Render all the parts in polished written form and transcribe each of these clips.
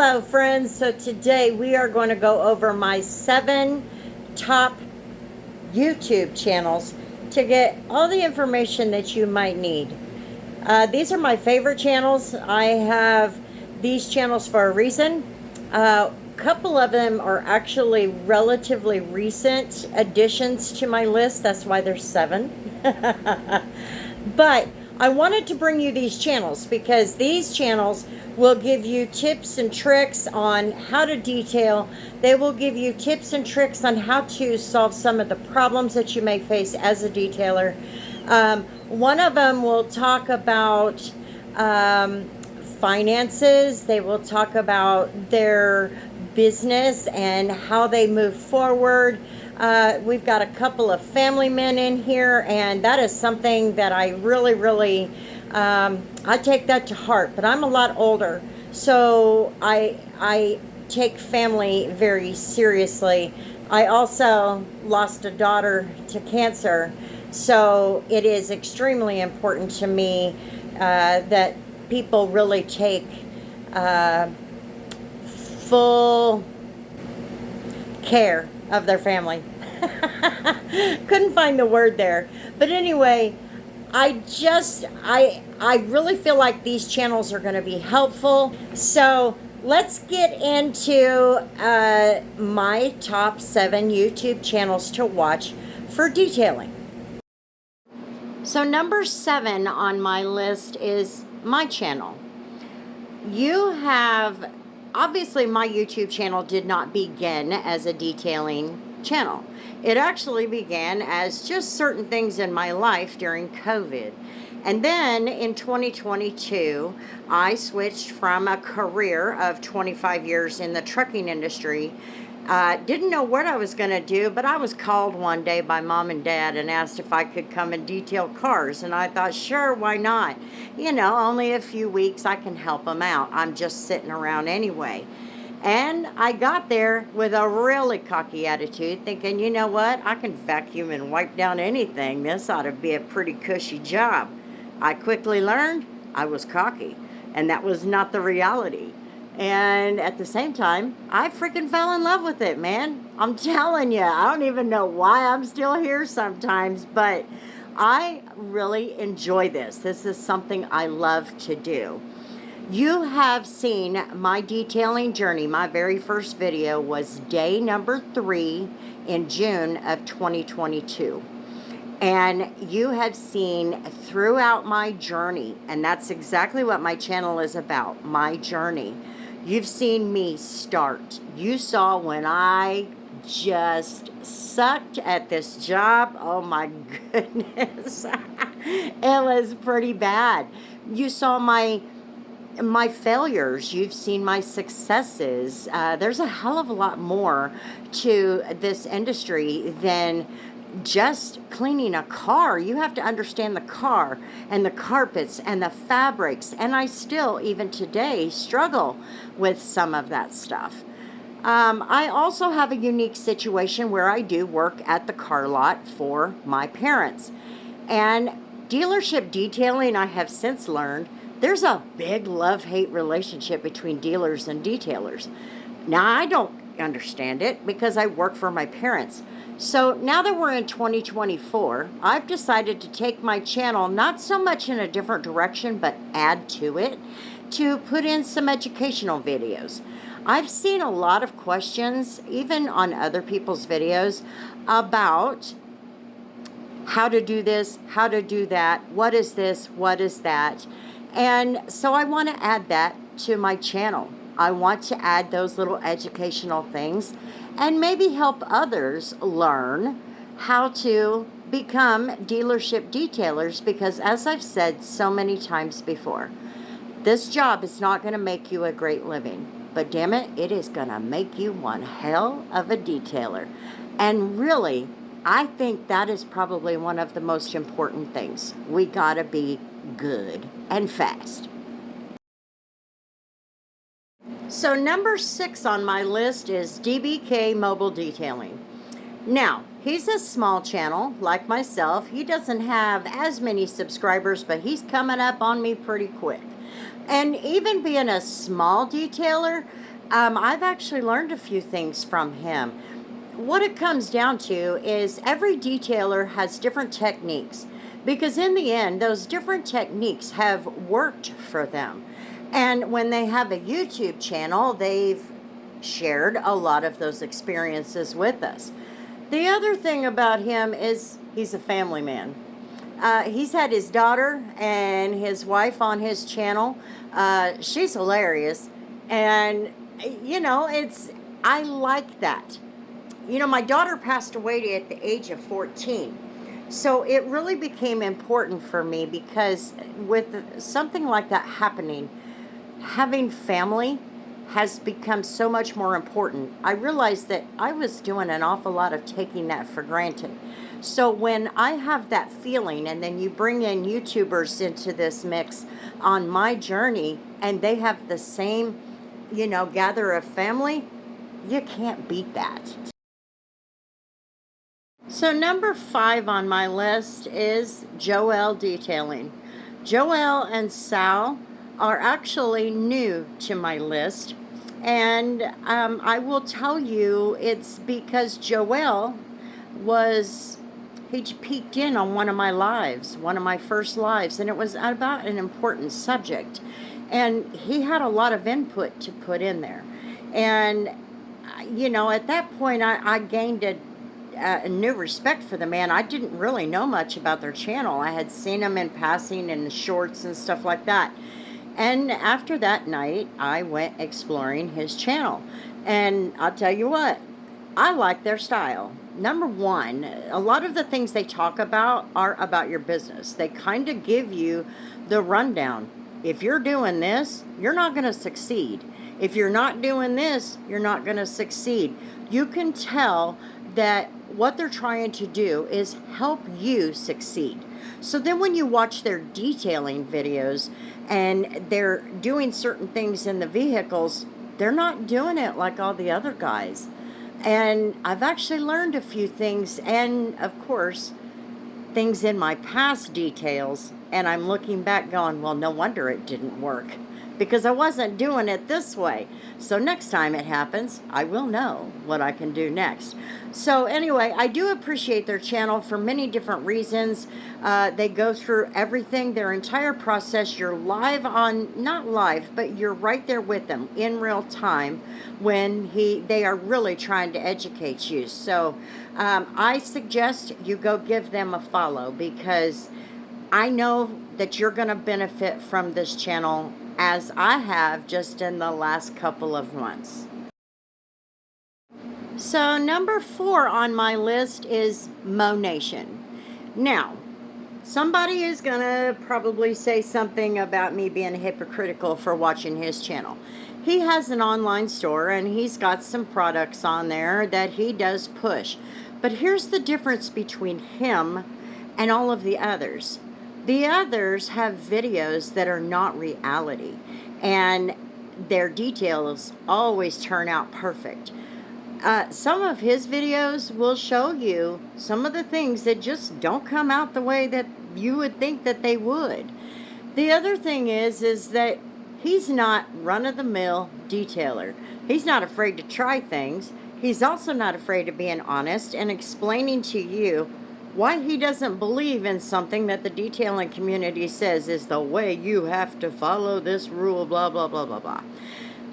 Hello friends, so today we are going to go over my 7 top YouTube channels to get all the information that you might need. These are my favorite channels. I have these channels for a reason. A couple of them are actually relatively recent additions to my list. That's why there's 7. But I wanted to bring you these channels because these channels will give you tips and tricks on how to detail. They will give you tips and tricks on how to solve some of the problems that you may face as a detailer. One of them will talk about finances. They will talk about their business and how they move forward. We've got a couple of family men in here, and that is something that I really, I take that to heart. But I'm a lot older, so I take family very seriously. I also lost a daughter to cancer, so it is extremely important to me that people really take full care of their family. Couldn't find the word there. But anyway, I really feel like these channels are going to be helpful. So let's get into my top 7 YouTube channels to watch for detailing. So number 7 on my list is my channel. You have, obviously my YouTube channel did not begin as a detailing channel. It actually began as just certain things in my life during COVID. And then in 2022, I switched from a career of 25 years in the trucking industry. Didn't know what I was going to do, but I was called one day by mom and dad and asked if I could come and detail cars. And I thought, sure, why not? You know, only a few weeks, I can help them out. I'm just sitting around anyway. And I got there with a really cocky attitude, thinking, you know what, I can vacuum and wipe down anything. This ought to be a pretty cushy job. I quickly learned I was cocky, and that was not the reality. And at the same time, I freaking fell in love with it, man. I'm telling you, I don't even know why I'm still here sometimes, but I really enjoy this. This is something I love to do. You have seen my detailing journey. My very first video was day number 3 in June of 2022. And you have seen throughout my journey, and that's exactly what my channel is about, my journey. You've seen me start. You saw when I just sucked at this job. Oh my goodness. It was pretty bad. You saw my failures. You've seen my successes. There's a hell of a lot more to this industry than just cleaning a car. You have to understand the car and the carpets and the fabrics, and I still, even today, struggle with some of that stuff. I also have a unique situation where I do work at the car lot for my parents. And dealership detailing, I have since learned, there's a big love-hate relationship between dealers and detailers. Now, I don't understand it because I work for my parents. So now that we're in 2024, I've decided to take my channel not so much in a different direction, but add to it to put in some educational videos. I've seen a lot of questions, even on other people's videos, about how to do this, how to do that, what is this, what is that. And so I want to add that to my channel. I want to add those little educational things and maybe help others learn how to become dealership detailers, because as I've said so many times before, this job is not going to make you a great living, but damn it, it is going to make you one hell of a detailer. And really, I think that is probably one of the most important things. We got to be good and fast. So number 6 on my list is D.B.K. Mobile Detailing. Now, he's a small channel like myself. He doesn't have as many subscribers, but he's coming up on me pretty quick. And even being a small detailer, I've actually learned a few things from him. What it comes down to is every detailer has different techniques, because in the end, those different techniques have worked for them. And when they have a YouTube channel, they've shared a lot of those experiences with us. The other thing about him is he's a family man. He's had his daughter and his wife on his channel. She's hilarious. And, I like that. My daughter passed away at the age of 14. So it really became important for me because with something like that happening, having family has become so much more important. I realized that I was doing an awful lot of taking that for granted. So when I have that feeling, and then you bring in YouTubers into this mix on my journey, and they have the same, gather of family, you can't beat that. So number 5 on my list is Joel Detailing. Joel and Sal are actually new to my list. And I will tell you, it's because Joel he peeked in on one of my lives, one of my first lives, and it was about an important subject. And he had a lot of input to put in there. And, at that point, I gained a new respect for the man. I didn't really know much about their channel. I had seen them in passing in the shorts and stuff like that. And after that night, I went exploring his channel. And I'll tell you what, I like their style. Number one, a lot of the things they talk about are about your business. They kind of give you the rundown. If you're doing this, you're not going to succeed. If you're not doing this, you're not going to succeed. You can tell that what they're trying to do is help you succeed. So then when you watch their detailing videos and they're doing certain things in the vehicles, they're not doing it like all the other guys. And I've actually learned a few things, and of course, things in my past details, and I'm looking back going, well, no wonder it didn't work, because I wasn't doing it this way. So next time it happens, I will know what I can do next. So anyway, I do appreciate their channel for many different reasons. They go through everything, their entire process. You're live on, not live, but you're right there with them in real time when they are really trying to educate you. So I suggest you go give them a follow, because I know that you're going to benefit from this channel, as I have just in the last couple of months. So number 4 on my list is Mo Nation. Now, somebody is going to probably say something about me being hypocritical for watching his channel. He has an online store, and he's got some products on there that he does push. But here's the difference between him and all of the others. The others have videos that are not reality, and their details always turn out perfect. Some of his videos will show you some of the things that just don't come out the way that you would think that they would. The other thing is that he's not run-of-the-mill detailer. He's not afraid to try things. He's also not afraid of being honest and explaining to you why he doesn't believe in something that the detailing community says is the way you have to follow this rule, blah, blah, blah, blah, blah.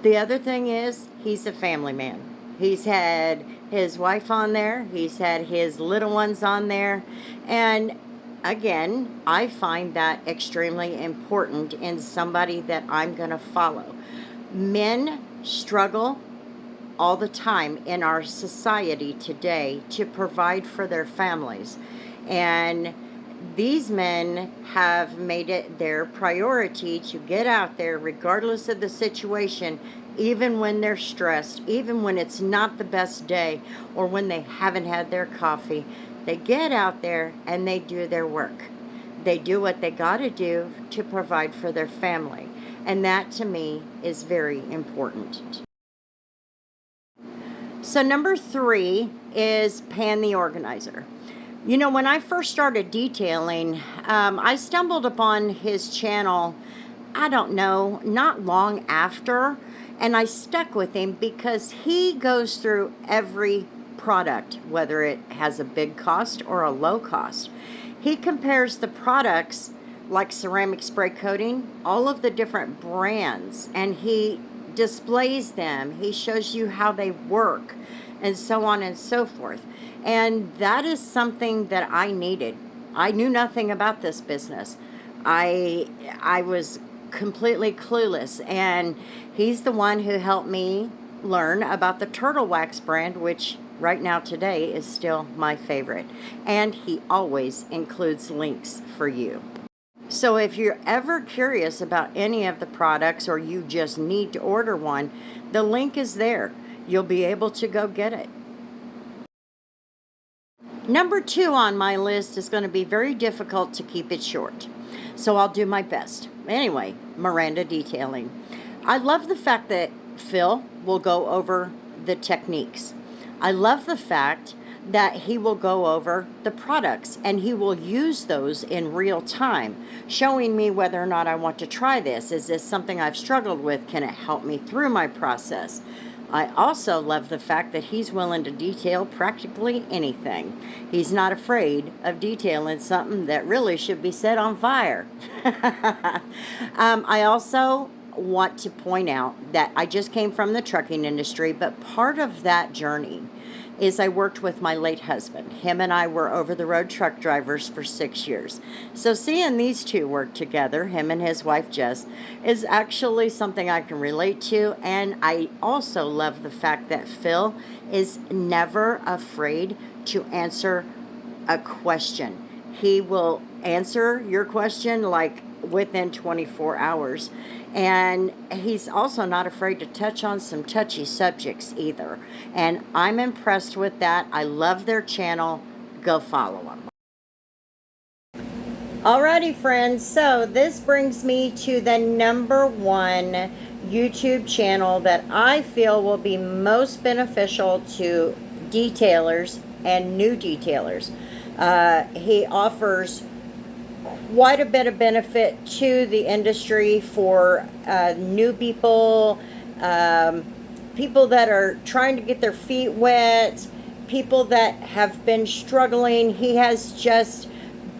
The other thing is, he's a family man. He's had his wife on there. He's had his little ones on there. And again, I find that extremely important in somebody that I'm going to follow. Men struggle all the time in our society today to provide for their families. And these men have made it their priority to get out there regardless of the situation, even when they're stressed, even when it's not the best day, or when they haven't had their coffee. They get out there and they do their work. They do what they got to do to provide for their family. And that, to me, is very important. So number 3 is Pan the Organizer. When I first started detailing, I stumbled upon his channel, I don't know, not long after. And I stuck with him because he goes through every product, whether it has a big cost or a low cost. He compares the products like ceramic spray coating, all of the different brands, and he displays them. He shows you how they work and so on and so forth. And that is something that I needed. I knew nothing about this business. I was completely clueless, and he's the one who helped me learn about the Turtle Wax brand, which right now today is still my favorite. And he always includes links for you. So if you're ever curious about any of the products or you just need to order one, the link is there. You'll be able to go get it. Number 2 on my list is going to be very difficult to keep it short, so I'll do my best. Anyway, Miranda Detailing. I love the fact that Phil will go over the techniques. I love the fact that he will go over the products and he will use those in real time, showing me whether or not I want to try this. Is this something I've struggled with? Can it help me through my process? I also love the fact that he's willing to detail practically anything. He's not afraid of detailing something that really should be set on fire. I also want to point out that I just came from the trucking industry, but part of that journey is I worked with my late husband. Him and I were over-the-road truck drivers for 6 years. So seeing these two work together, him and his wife Jess, is actually something I can relate to. And I also love the fact that Phil is never afraid to answer a question. He will answer your question like within 24 hours. And he's also not afraid to touch on some touchy subjects either. And I'm impressed with that. I love their channel. Go follow them. Alrighty, friends. So this brings me to the number 1 YouTube channel that I feel will be most beneficial to detailers and new detailers. He offers quite a bit of benefit to the industry for new people, people that are trying to get their feet wet, people that have been struggling. He has just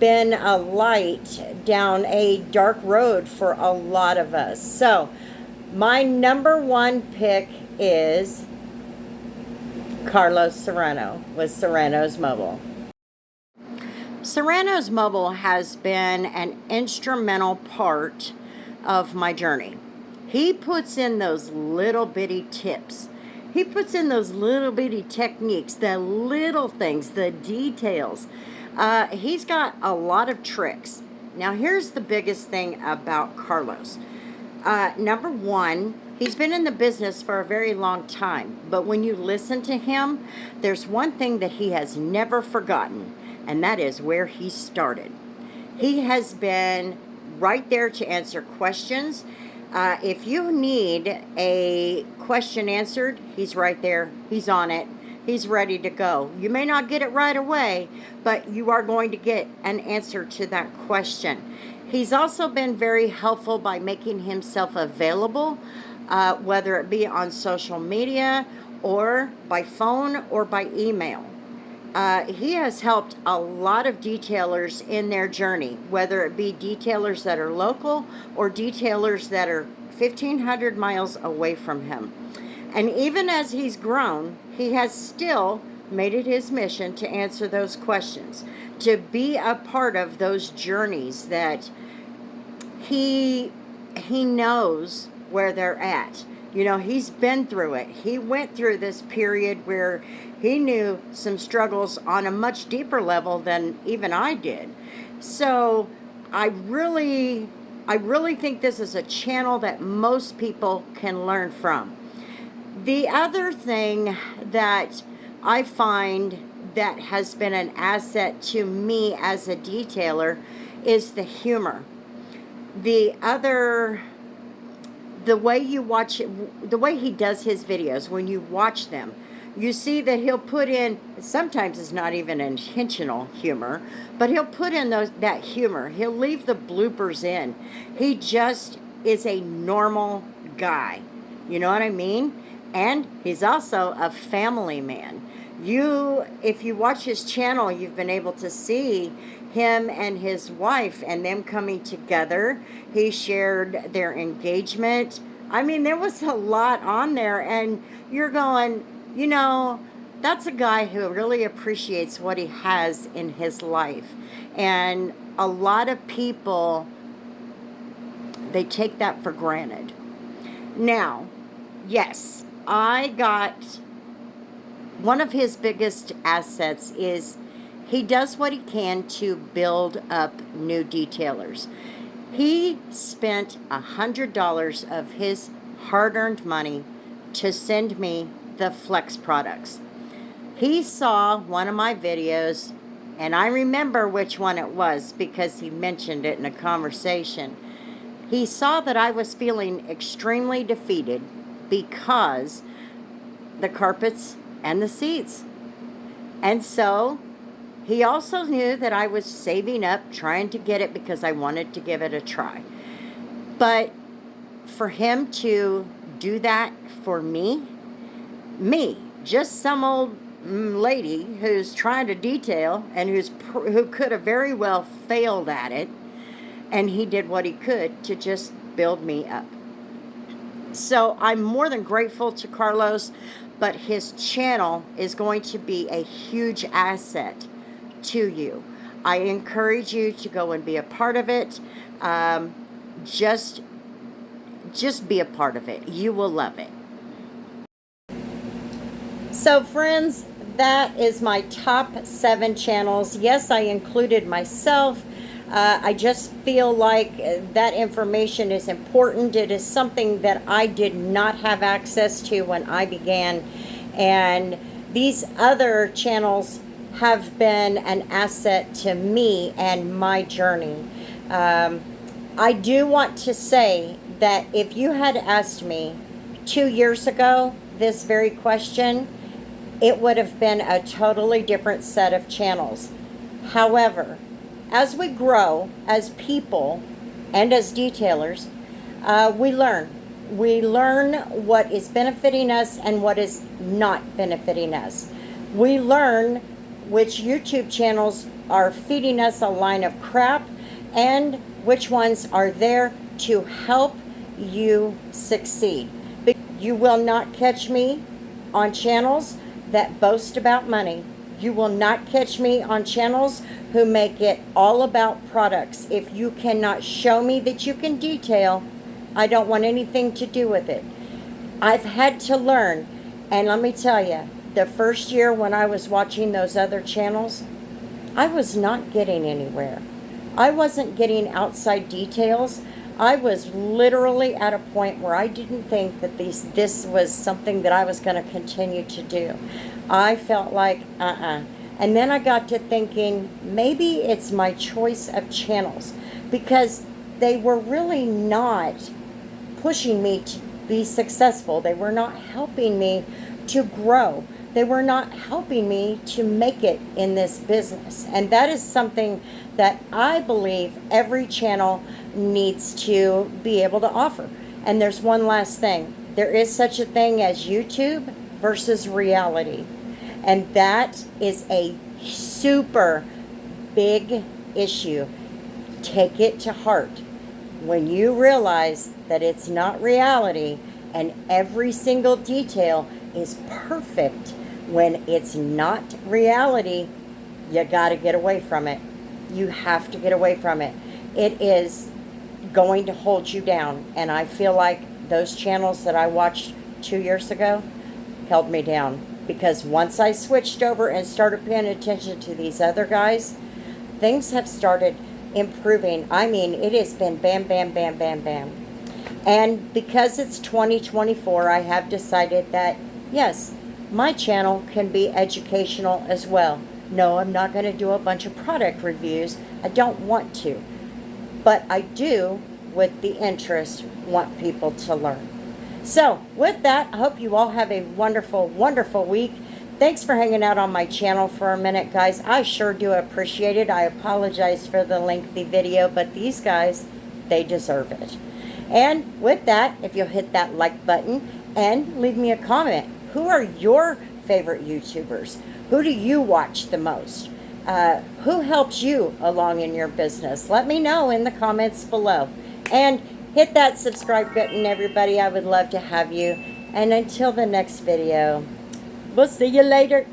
been a light down a dark road for a lot of us. So my number 1 pick is Carlos Serrano with Serranos Mobile. Serranos Mobile has been an instrumental part of my journey. He puts in those little bitty tips. He puts in those little bitty techniques, the little things, the details. He's got a lot of tricks. Now, here's the biggest thing about Carlos. Number 1, he's been in the business for a very long time. But when you listen to him, there's one thing that he has never forgotten, and that is where he started. He has been right there to answer questions. If you need a question answered, he's right there. He's on it. He's ready to go. You may not get it right away, but you are going to get an answer to that question. He's also been very helpful by making himself available, whether it be on social media or by phone or by email. He has helped a lot of detailers in their journey, whether it be detailers that are local or detailers that are 1,500 miles away from him. And even as he's grown, he has still made it his mission to answer those questions, to be a part of those journeys that he knows where they're at. You know, he's been through it. He went through this period where he knew some struggles on a much deeper level than even I did. So I really think this is a channel that most people can learn from. The other thing that I find that has been an asset to me as a detailer is the humor. The way you watch it, the way he does his videos, when you watch them, you see that he'll put in, sometimes it's not even intentional humor, but he'll put in that humor. He'll leave the bloopers in. He just is a normal guy. You know what I mean? And he's also a family man. If you watch his channel, you've been able to see him and his wife and them coming together. He shared their engagement. I mean, there was a lot on there, and you're going, you know, that's a guy who really appreciates what he has in his life. And a lot of people, they take that for granted. Now, yes, I got one of his biggest assets is he does what he can to build up new detailers. He spent $100 of his hard-earned money to send me the Flex products. He saw one of my videos, and I remember which one it was because he mentioned it in a conversation. He saw that I was feeling extremely defeated because the carpets and the seats. And so he also knew that I was saving up, trying to get it because I wanted to give it a try. But for him to do that for me, just some old lady who's trying to detail and who could have very well failed at it, and he did what he could to just build me up. So I'm more than grateful to Carlos, but his channel is going to be a huge asset to you. I encourage you to go and be a part of it. Just be a part of it. You will love it. So friends, that is my top 7 channels. Yes, I included myself. I just feel like that information is important. It is something that I did not have access to when I began. And these other channels have been an asset to me and my journey. I do want to say that if you had asked me 2 years ago this very question, it would have been a totally different set of channels. However, as we grow as people and as detailers, we learn. We learn what is benefiting us and what is not benefiting us. We learn which YouTube channels are feeding us a line of crap and which ones are there to help you succeed. You will not catch me on channels that boast about money. You will not catch me on channels who make it all about products. If you cannot show me that you can detail, I don't want anything to do with it. I've had to learn, and let me tell you, the first year when I was watching those other channels, I was not getting anywhere. I wasn't getting outside details. I was literally at a point where I didn't think that this was something that I was going to continue to do. I felt like, And then I got to thinking, maybe it's my choice of channels, because they were really not pushing me to be successful. They were not helping me to grow. They were not helping me to make it in this business. And that is something that I believe every channel needs to be able to offer. And there's one last thing. There is such a thing as YouTube versus reality. And that is a super big issue. Take it to heart. When you realize that it's not reality and every single detail is perfect, when it's not reality, you got to get away from it. You have to get away from it. It is going to hold you down. And I feel like those channels that I watched 2 years ago held me down. Because once I switched over and started paying attention to these other guys, things have started improving. I mean, it has been bam, bam, bam, bam, bam. And because it's 2024, I have decided that, yes, my channel can be educational as well. No, I'm not going to do a bunch of product reviews. I don't want to. But I do, with the interest, want people to learn. So, with that, I hope you all have a wonderful, wonderful week. Thanks for hanging out on my channel for a minute, guys. I sure do appreciate it. I apologize for the lengthy video, but these guys, they deserve it. And with that, if you'll hit that like button and leave me a comment. Who are your favorite YouTubers? Who do you watch the most? Who helps you along in your business? Let me know in the comments below. And hit that subscribe button, everybody. I would love to have you. And until the next video, we'll see you later.